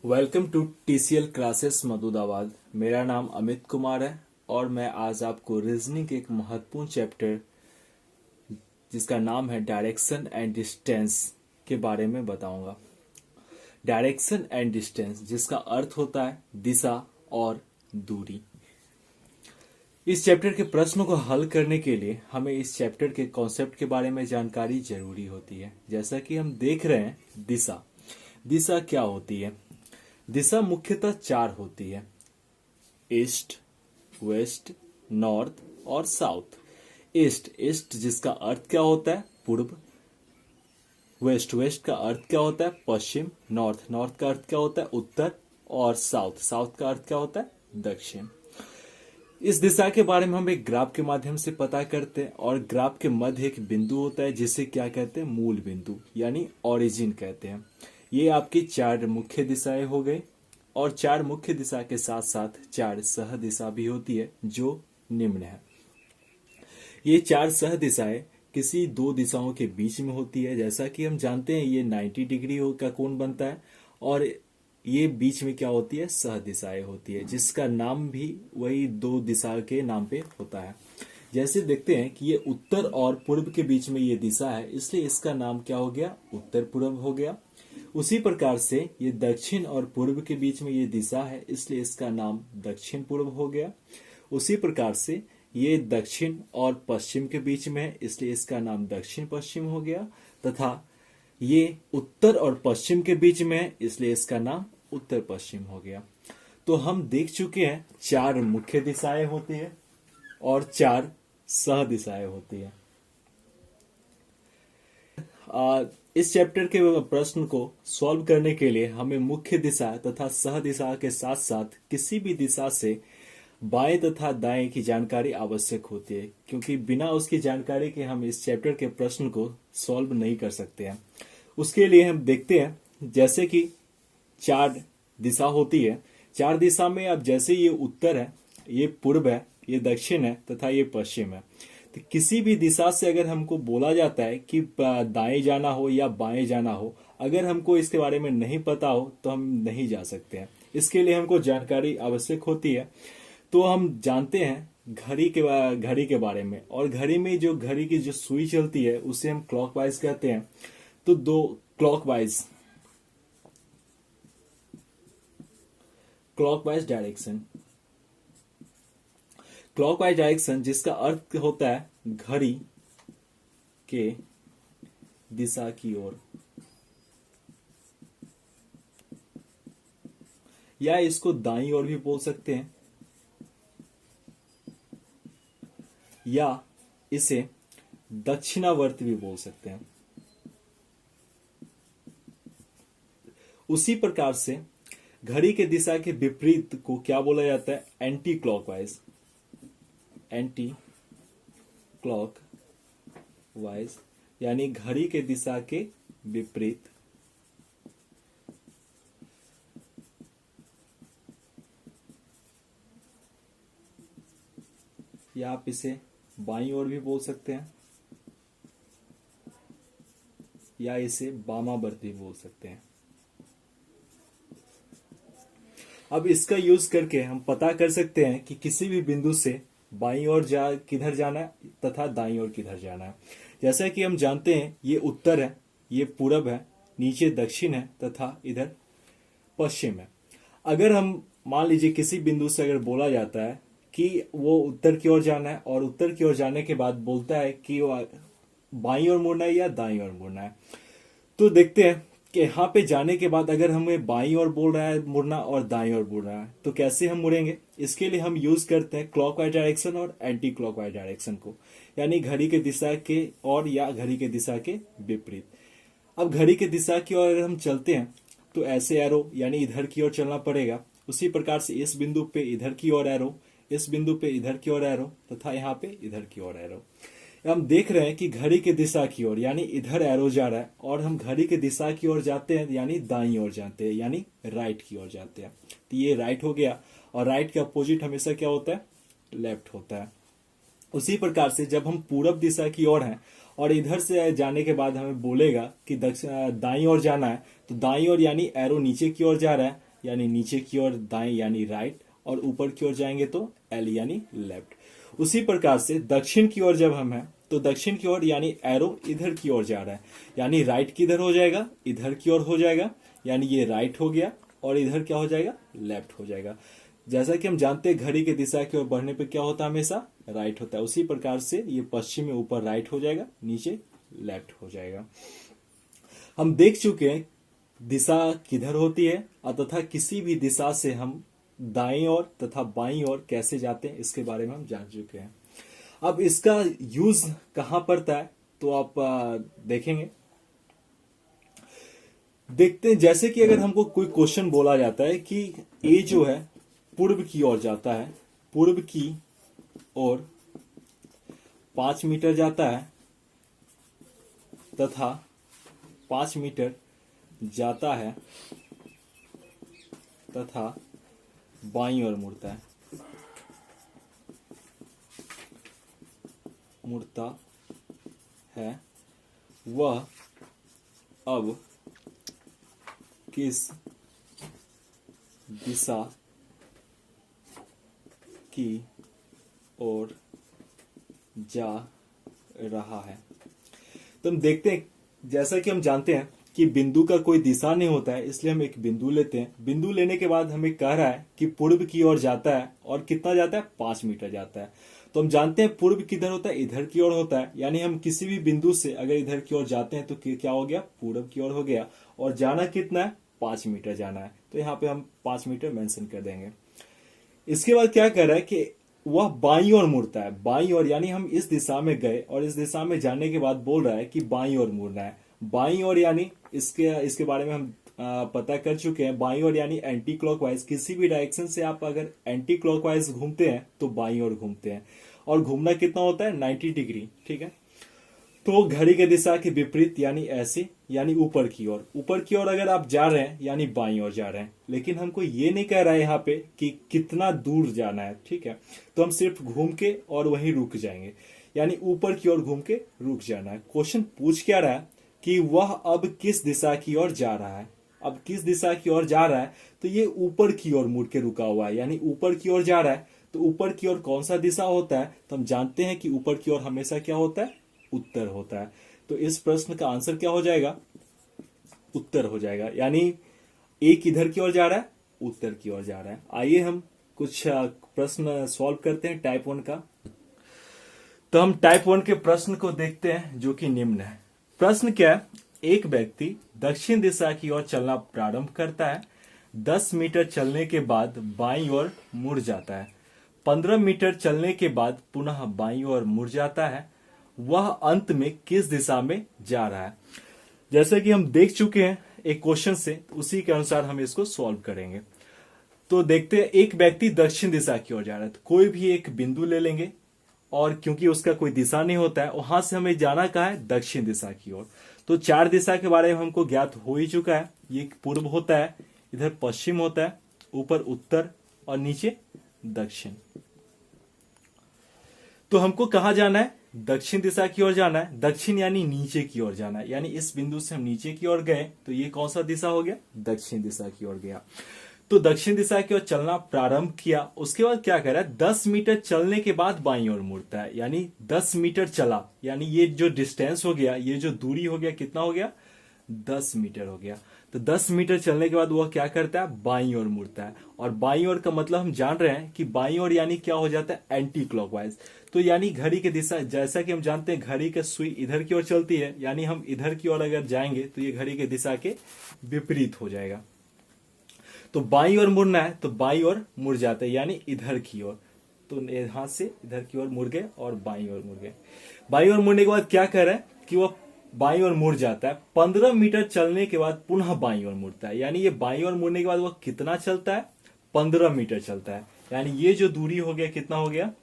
Welcome to TCL classes Madhudabad. मेरा नाम अमित कुमार है और मैं आज आपको रीजनिंग के एक महत्वपूर्ण चैप्टर जिसका नाम है डायरेक्शन एंड डिस्टेंस के बारे में बताऊंगा। डायरेक्शन एंड डिस्टेंस जिसका अर्थ होता है दिशा और दूरी। इस चैप्टर के प्रश्नों को हल करने के लिए हमें इस चैप्टर के कॉन्सेप्ट के बारे में जानकारी जरूरी होती है। जैसा कि हम देख रहे हैं, दिशा दिशा क्या होती है। दिशा मुख्यतः चार होती है: ईस्ट, वेस्ट, नॉर्थ और साउथ। ईस्ट ईस्ट जिसका अर्थ क्या होता है पूर्व। वेस्ट वेस्ट का अर्थ क्या होता है पश्चिम। नॉर्थ नॉर्थ का अर्थ क्या होता है उत्तर। और साउथ साउथ का अर्थ क्या होता है दक्षिण। इस दिशा के बारे में हम एक ग्राफ के माध्यम से पता करते हैं और ग्राफ के मध्य एक बिंदु होता है जिसे क्या कहते हैं मूल बिंदु यानी ओरिजिन कहते हैं। ये आपकी चार मुख्य दिशाएं हो गई और चार मुख्य दिशा के साथ साथ चार सह दिशा भी होती है जो निम्न है। ये चार सह दिशाएं किसी दो दिशाओं के बीच में होती है। जैसा कि हम जानते हैं ये 90 डिग्री का कोण बनता है और ये बीच में क्या होती है सह दिशाएं होती है जिसका नाम भी वही दो दिशा के नाम पे होता है। जैसे देखते हैं कि ये उत्तर और पूर्व के बीच में ये दिशा है इसलिए इसका नाम क्या हो गया उत्तर पूर्व हो गया। उसी प्रकार से ये दक्षिण और पूर्व के बीच में ये दिशा है इसलिए इसका नाम दक्षिण पूर्व हो गया। उसी प्रकार से ये दक्षिण और पश्चिम के बीच में है इसलिए इसका नाम दक्षिण पश्चिम हो गया। तथा ये उत्तर और पश्चिम के बीच में है इसलिए इसका नाम उत्तर पश्चिम हो गया। तो हम देख चुके हैं चार मुख्य दिशाएं होती है और चार सह दिशाएं होती है। इस चैप्टर के प्रश्न को सॉल्व करने के लिए हमें मुख्य दिशा तथा सह दिशा के साथ साथ किसी भी दिशा से बाएं तथा दाएं की जानकारी आवश्यक होती है, क्योंकि बिना उसकी जानकारी के हम इस चैप्टर के प्रश्न को सॉल्व नहीं कर सकते हैं। उसके लिए हम देखते हैं जैसे कि चार दिशा होती है। चार दिशा में अब जैसे ये उत्तर है, ये पूर्व है, ये दक्षिण है तथा ये पश्चिम है। तो किसी भी दिशा से अगर हमको बोला जाता है कि दाएं जाना हो या बाएं जाना हो, अगर हमको इसके बारे में नहीं पता हो तो हम नहीं जा सकते हैं। इसके लिए हमको जानकारी आवश्यक होती है। तो हम जानते हैं घड़ी के बारे में, और घड़ी में जो घड़ी की जो सुई चलती है उसे हम क्लॉकवाइज कहते हैं। तो दो क्लॉकवाइज डायरेक्शन जिसका अर्थ होता है घड़ी के दिशा की ओर, या इसको दाईं ओर भी बोल सकते हैं या इसे दक्षिणावर्त भी बोल सकते हैं। उसी प्रकार से घड़ी के दिशा के विपरीत को क्या बोला जाता है एंटी क्लॉकवाइज यानी घड़ी के दिशा के विपरीत। या आप इसे बाईं ओर भी बोल सकते हैं या इसे वामावर्त भी बोल सकते हैं। अब इसका यूज करके हम पता कर सकते हैं कि किसी भी बिंदु से बाईं ओर किधर जाना है तथा दाईं ओर किधर जाना है। जैसा कि हम जानते हैं ये उत्तर है, ये पूरब है, नीचे दक्षिण है तथा इधर पश्चिम है। अगर हम मान लीजिए किसी बिंदु से अगर बोला जाता है कि वो उत्तर की ओर जाना है और उत्तर की ओर जाने के बाद बोलता है कि वो बाईं ओर मुड़ना है या दाईं ओर मुड़ना है, तो देखते हैं कि यहाँ पे जाने के बाद अगर हमें बाईं ओर बोल रहा है मुड़ना और दाईं ओर मुड़ रहा है तो कैसे हम मुड़ेंगे। इसके लिए हम यूज करते हैं क्लॉकवाइज डायरेक्शन और एंटी क्लॉकवाइज डायरेक्शन को, यानी घड़ी के दिशा के और या घड़ी के दिशा के विपरीत। अब घड़ी के दिशा की ओर अगर हम चलते हैं तो ऐसे एरो यानी इधर की ओर चलना पड़ेगा। उसी प्रकार से इस बिंदु पे इधर की ओर एरो, इस बिंदु पे इधर की ओर एरो तथा यहाँ पे इधर की ओर एरो। हम देख रहे हैं कि घड़ी के दिशा की ओर यानी इधर एरो जा रहा है और हम घड़ी के दिशा की ओर जाते हैं यानी दाईं ओर जाते हैं यानी राइट की ओर जाते हैं। तो ये राइट हो गया और राइट के अपोजिट हमेशा क्या होता है लेफ्ट होता है। उसी प्रकार से जब हम पूरब दिशा की ओर हैं और इधर से जाने के बाद हमें बोलेगा कि दाईं ओर जाना है, तो दाईं ओर यानी एरो नीचे की ओर जा रहा है यानी नीचे की ओर दाएं यानी राइट, और ऊपर की ओर जाएंगे तो एल यानी लेफ्ट। उसी प्रकार से दक्षिण की ओर जब हम हैं तो दक्षिण की ओर यानी एरो इधर की ओर जा रहा है, यानी राइट किधर हो जाएगा, इधर की ओर हो जाएगा, यानी ये राइट हो गया, और इधर क्या हो जाएगा, लेफ्ट हो जाएगा। जैसा कि हम जानते हैं घड़ी की दिशा की ओर बढ़ने पे क्या होता है, हमेशा राइट होता है। उसी प्रकार से ये पश्चिम में ऊपर राइट हो जाएगा, नीचे लेफ्ट हो जाएगा। हम देख चुके हैं दिशा किधर होती है, तथा किसी भी दिशा से हम दाएं ओर तथा बाईं ओर कैसे जाते हैं इसके बारे में हम जान चुके हैं। अब इसका यूज कहां पड़ता है तो आप देखेंगे, देखते हैं। जैसे कि अगर हमको कोई क्वेश्चन बोला जाता है कि ए जो है पूर्व की ओर जाता है, पूर्व की ओर 5 मीटर जाता है तथा 5 मीटर जाता है तथा बाईं ओर मुड़ता है, वह अब किस दिशा की ओर जा रहा है। तो हम देखते हैं, जैसा कि हम जानते हैं कि बिंदु का कोई दिशा नहीं होता है, इसलिए हम एक बिंदु लेते हैं। बिंदु लेने के बाद हमें कह रहा है कि पूर्व की ओर जाता है, और कितना जाता है, 5 मीटर जाता है। तो हम जानते हैं पूर्व किधर होता है, इधर की ओर होता है, यानी हम किसी भी बिंदु से अगर इधर की ओर जाते हैं तो क्या हो गया, पूर्व की ओर हो गया। और जाना कितना है, 5 मीटर जाना है, तो यहाँ पे हम 5 मीटर मेंशन कर देंगे। इसके बाद क्या कर रहा है कि वह बाईं ओर मुड़ता है, बाईं ओर, यानी हम इस दिशा में गए और इस दिशा में जाने के बाद बोल रहा है कि बाईं ओर मुड़ना है। बाईं ओर यानी इसके बारे में हम पता कर चुके हैं। बाईं ओर यानी एंटी क्लॉकवाइज, किसी भी डायरेक्शन से आप अगर एंटी क्लॉकवाइज घूमते हैं तो बाईं ओर घूमते हैं, और घूमना कितना होता है, 90 डिग्री, ठीक है। तो घड़ी की दिशा के विपरीत यानी ऐसे, यानी ऊपर की ओर, ऊपर की ओर अगर आप जा रहे हैं यानी बाईं ओर जा रहे हैं। लेकिन हमको ये नहीं कह रहा है यहाँ पे कि कितना दूर जाना है, ठीक है। तो हम सिर्फ घूम के और वहीं रुक जाएंगे, यानी ऊपर की ओर घूम के रुक जाना है। क्वेश्चन पूछ क्या रहा है कि वह अब किस दिशा की ओर जा रहा है। अब किस दिशा की ओर जा रहा है, तो ये ऊपर की ओर मुड़ के रुका हुआ है, यानी ऊपर की ओर जा रहा है। तो ऊपर की ओर कौन सा दिशा होता है, तो हम जानते हैं कि ऊपर की ओर हमेशा क्या होता है, उत्तर होता है। तो इस प्रश्न का आंसर क्या हो जाएगा, उत्तर हो जाएगा। यानी ए किधर की ओर जा रहा है, उत्तर की ओर जा रहा है। आइए हम कुछ प्रश्न सॉल्व करते हैं टाइप 1 का। तो हम टाइप 1 के प्रश्न को देखते हैं, जो कि निम्न है। प्रश्न क्या है, एक व्यक्ति दक्षिण दिशा की ओर चलना प्रारंभ करता है, 10 मीटर चलने के बाद बाईं ओर मुड़ जाता है, 15 मीटर चलने के बाद पुनः बाईं ओर मुड़ जाता है, वह अंत में किस दिशा में जा रहा है। जैसे कि हम देख चुके हैं एक क्वेश्चन से, उसी के अनुसार हम इसको सॉल्व करेंगे। तो देखते हैं, एक व्यक्ति दक्षिण दिशा की ओर जा रहा है, तो कोई भी एक बिंदु ले लेंगे, और क्योंकि उसका कोई दिशा नहीं होता है, वहां से हमें जाना कहाँ है, दक्षिण दिशा की ओर। तो 4 दिशा के बारे में हमको ज्ञात हो ही चुका है। ये पूर्व होता है, इधर पश्चिम होता है, ऊपर उत्तर और नीचे दक्षिण। तो हमको कहा जाना है, दक्षिण दिशा की ओर जाना है। दक्षिण यानी नीचे की ओर जाना है, यानी इस बिंदु से हम नीचे की ओर गए तो ये कौन सा दिशा हो गया, दक्षिण दिशा की ओर गया। तो दक्षिण दिशा की ओर चलना प्रारंभ किया। उसके बाद क्या कर रहा है, 10 मीटर चलने के बाद बाईं ओर मुड़ता है, यानी 10 मीटर चला, यानी ये जो डिस्टेंस हो गया, ये जो दूरी हो गया, कितना हो गया, 10 मीटर हो गया। तो 10 मीटर चलने के बाद वह क्या करता है, बाईं ओर मुड़ता है। और बाईं ओर का मतलब हम जान रहे हैं कि बाईं ओर यानी क्या हो जाता है, एंटी क्लॉकवाइज। तो यानी घड़ी की दिशा, जैसा कि हम जानते हैं घड़ी की सुई इधर की ओर चलती है, यानी हम इधर की ओर अगर जाएंगे तो ये घड़ी की दिशा के विपरीत हो जाएगा। तो बाईं ओर मुड़ना है तो बाईं ओर मुड़ जाते हैं, यानी इधर की ओर। तो यहां से इधर की ओर मुड़ गए और बाईं ओर मुड़ गए। बाईं ओर मुड़ने के बाद क्या कर रहा है कि वह बाईं ओर मुड़ जाता है। 15 मीटर चलने के बाद पुनः बाईं ओर मुड़ता है, यानी ये बाईं ओर मुड़ने के बाद वह कितना चलता है, 15 मीटर चलता है। यानी ये जो दूरी हो गया, कितना हो गया,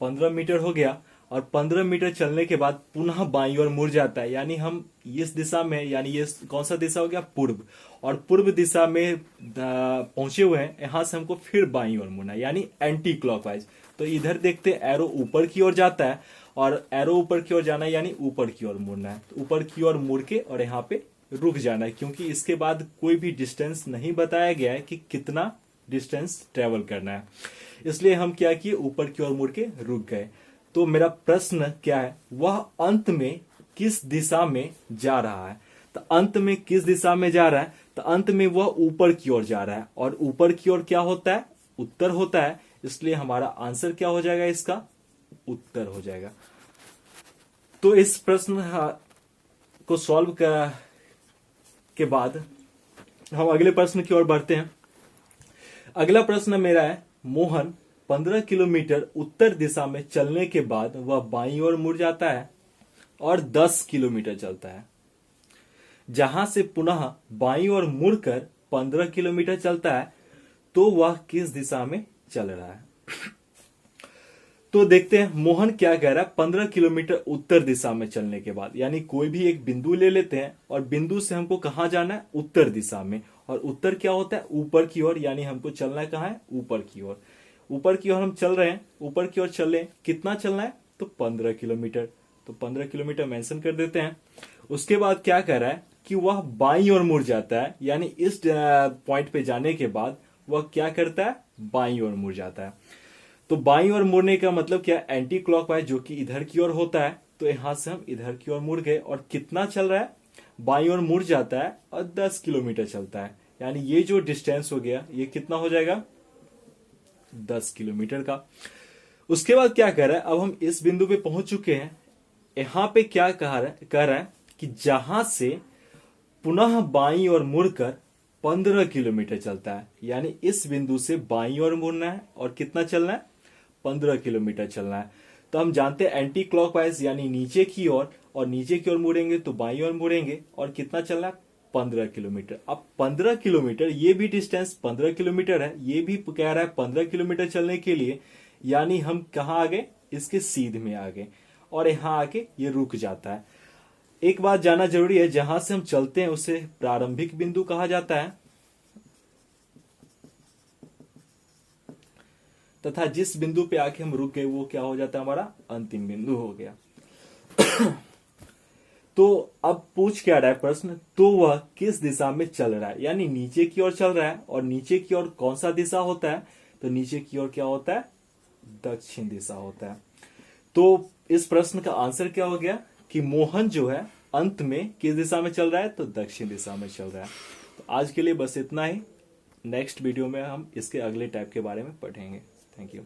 15 मीटर हो गया। और 15 मीटर चलने के बाद पुनः बाईं ओर मुड़ जाता है, यानी हम इस दिशा में, यानी ये कौन सा दिशा हो गया, पूर्व। और पूर्व दिशा में पहुंचे हुए हैं, यहां से हमको फिर बाईं ओर मुड़ना है, यानी एंटी क्लॉकवाइज। तो इधर देखते हैं एरो ऊपर की ओर जाता है, और एरो ऊपर की ओर जाना है, यानी ऊपर की ओर मुड़ना है। तो ऊपर की ओर मुड़ के और यहाँ पे रुक जाना है, क्योंकि इसके बाद कोई भी डिस्टेंस नहीं बताया गया है कि कितना डिस्टेंस ट्रेवल करना है। इसलिए हम क्या किए, ऊपर की ओर मुड़ के रुक गए। तो मेरा प्रश्न क्या है, वह अंत में किस दिशा में जा रहा है। तो अंत में किस दिशा में जा रहा है, तो अंत में वह ऊपर की ओर जा रहा है, और ऊपर की ओर क्या होता है, उत्तर होता है। इसलिए हमारा आंसर क्या हो जाएगा, इसका उत्तर हो जाएगा। तो इस प्रश्न को सॉल्व के बाद हम अगले प्रश्न की ओर बढ़ते हैं। अगला प्रश्न मेरा है, मोहन 15 किलोमीटर उत्तर दिशा में चलने के बाद वह बाईं ओर मुड़ जाता है और 10 किलोमीटर चलता है। जहां से पुनः बाईं ओर मुड़कर 15 किलोमीटर चलता है, तो वह किस दिशा में चल रहा है। तो देखते हैं मोहन क्या कह रहा है। 15 किलोमीटर उत्तर दिशा में चलने के बाद, यानी कोई भी एक बिंदु ले लेते हैं और बिंदु से हमको कहां जाना है, उत्तर दिशा में। और उत्तर क्या होता है, ऊपर की ओर, यानी हमको चलना है कहां है, ऊपर की ओर। ऊपर की ओर हम चल रहे हैं, ऊपर की ओर चल रहे हैं। कितना चलना है, तो 15 किलोमीटर। तो 15 किलोमीटर मेंशन कर देते हैं। उसके बाद क्या कह रहा है कि वह बाईं ओर मुड़ जाता है, यानी इस पॉइंट पे जाने के बाद वह क्या करता है, बाईं ओर मुड़ जाता है। तो बाईं ओर मुड़ने का मतलब क्या, एंटी क्लॉकवाइज, जो कि इधर की ओर होता है। तो यहां से हम इधर की ओर मुड़ गए, और कितना चल रहा है, बाईं ओर मुड़ जाता है और 10 किलोमीटर चलता है। यानी ये जो डिस्टेंस हो गया, ये कितना हो जाएगा, 10 किलोमीटर का। उसके बाद क्या कर रहा है, अब हम इस बिंदु पे पहुंच चुके हैं। यहां पे क्या कह रहा है कि जहां से पुनः बाईं ओर मुड़कर 15 किलोमीटर चलता है, यानी इस बिंदु से बाईं ओर मुड़ना है और कितना चलना है, 15 किलोमीटर चलना है। तो हम जानते हैं एंटी क्लॉकवाइज, यानी नीचे की ओर, और नीचे की ओर मुड़ेंगे तो बाईं ओर मुड़ेंगे, और कितना चलना है, 15 किलोमीटर। अब 15 किलोमीटर, ये भी डिस्टेंस 15 किलोमीटर है, ये भी कह रहा है 15 किलोमीटर चलने के लिए, यानी हम कहां आ गए, इसके सीध में आ गए, और यहां आके ये रुक जाता है। एक बात जानना जरूरी है, जहां से हम चलते हैं उसे प्रारंभिक बिंदु कहा जाता है, तथा जिस बिंदु पे आके हम रुक गए वो क्या हो जाता है, हमारा अंतिम बिंदु हो गया। तो अब पूछ क्या रहा है प्रश्न, तो वह किस दिशा में चल रहा है, यानी नीचे की ओर चल रहा है। और नीचे की ओर कौन सा दिशा होता है, तो नीचे की ओर क्या होता है, दक्षिण दिशा होता है। तो इस प्रश्न का आंसर क्या हो गया कि मोहन जो है अंत में किस दिशा में चल रहा है, तो दक्षिण दिशा में चल रहा है। तो आज के लिए बस इतना ही। नेक्स्ट वीडियो में हम इसके अगले टाइप के बारे में पढ़ेंगे। Thank you.